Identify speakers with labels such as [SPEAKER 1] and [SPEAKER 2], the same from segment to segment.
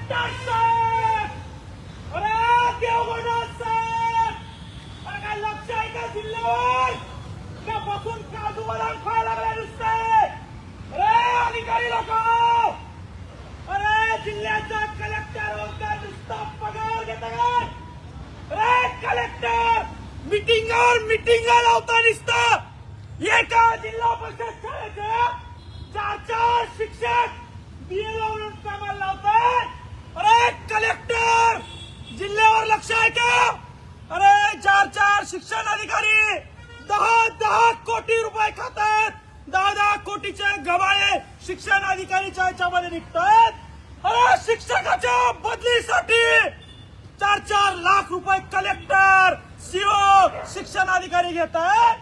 [SPEAKER 1] Collector साहेब, अरे देवगडा साहेब, अरे काय लक्ष आहे का जिल्ह्यावर? का बसून काजू बदाम खायला लागले नुसते? अरे अधिकारी लोक, अरे जिल्ह्याचा कलेक्टर होता नुसता पगार घेता काय? अरे कलेक्टर मीटिंग लावता नुसतं. एका जिल्हा परिषद शाळेचे चार शिक्षक बीएलओ म्हणून कामाला लावतात. अरे कलेक्टर, जिल्ह्यावर लक्ष आहे का? अरे चार शिक्षण अधिकारी 10 कोटी रुपये खातात. 10 कोटीचे गबाळे शिक्षण अधिकारीच्या याच्यामध्ये निघतात. अरे शिक्षकाच्या बदलीसाठी 4 लाख रुपये कलेक्टर सीओ शिक्षण अधिकारी घेतात.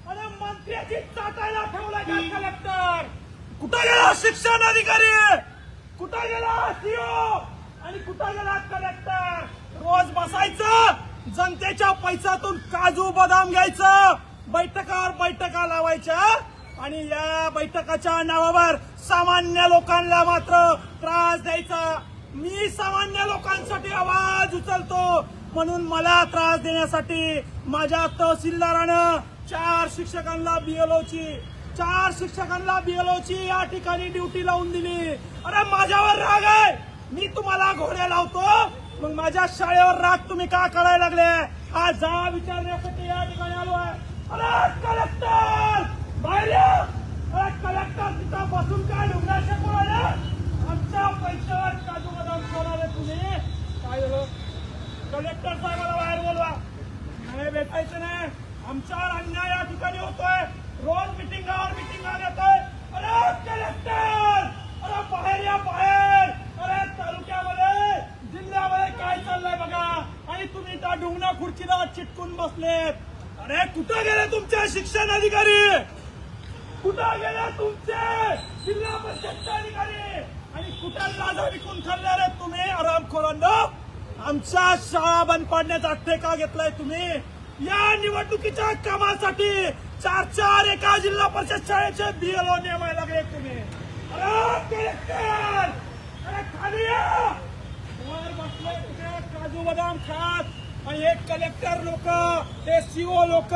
[SPEAKER 1] आणि मंत्र्याची चाटायला ठेवला का कलेक्टर? कुठं गेला शिक्षण अधिकारी? कुठं गेला सीओ? आणि कुठं गेला कलेक्टर? रोज बसायचं, जनतेच्या पैशातून काजू बदाम घ्यायचं, बैठका लावायच्या आणि या बैठकाच्या नावावर सामान्य लोकांना मात्र त्रास द्यायचा. मी सामान्य लोकांसाठी आवाज उचलतो म्हणून मला त्रास देण्यासाठी माझ्या तहसीलदारानं 4 शिक्षकांना बीएलओची या ठिकाणी ड्युटी लावून दिली. अरे माझ्यावर राग आहे, मी तुम्हाला घोडे लावतो, मग माझ्या शाळेवर राग तुम्ही का काढायला लागले? हा जा विचारण्यासाठी या ठिकाणी आलो आहे. अरे कलेक्टर बाहेर या. अरे कलेक्टर तिथं बसून काय ढुंगणाचे कोणाला? आमच्या पैशावर काजू बदाम कोणाला तुम्ही? काय झालं? कलेक्टर साहेबाला बाहेर बोलवा. नाही भेटायचं नाही, आमच्यावर अन्याय या ठिकाणी होतोय. रोज मिटिंगावर येतोय. अरे कलेक्टर, अरे बाहेर या बाहेर. अरे तालुक्यामध्ये जिल्ह्यामध्ये काय चाललंय बघा, आणि तुम्ही त्या ढुंगणा खुर्चीला चिटकून बसलेत. अरे कुठं गेले तुमचे शिक्षण अधिकारी? कुठं गेले तुमचे जिल्हा परिषदचे अधिकारी? आणि कुठे लाजा विकून खाल्ले रे तुम्ही आरामखोरांनो? आमच्या शाळा बंद पाडण्याचा ठेका घेतलाय तुम्ही. या निवडणुकीच्या कामासाठी 4 एका जिल्हा परिषद शाळेचे बीएलओ नेमायला लागले तुम्ही. अरे कलेक्टर, अरे खाली या. वर बसले कुठे काजू बदाम खात. आणि हे कलेक्टर लोक, हे सीओ लोक,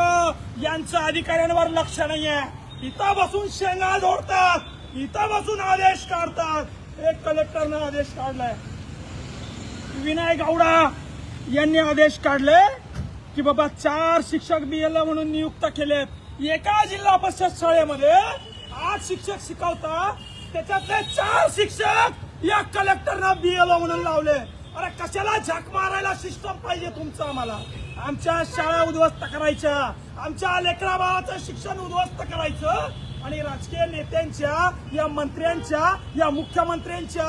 [SPEAKER 1] यांचं अधिकाऱ्यांवर लक्ष नाहीये. इथं बसून शेंगा जोडतात, इथं बसून आदेश काढतात. एक कलेक्टरनं आदेश काढलाय, विनय गौडा यांनी आदेश काढले की बाबा 4 शिक्षक बीएलओ म्हणून नियुक्त केलेत. एका जिल्हा परिषद शाळेमध्ये 8 शिक्षक शिकवतात, त्याच्यातले 4 शिक्षक या कलेक्टरनं बीएलओ म्हणून लावले. अरे कशाला झक मारायला सिस्टम पाहिजे तुमचं? आम्हाला आमच्या शाळा उद्ध्वस्त करायच्या, आमच्या लेकरा बाळाचं शिक्षण उद्ध्वस्त करायचं, आणि राजकीय नेत्यांच्या, या मंत्र्यांच्या, या मुख्यमंत्र्यांच्या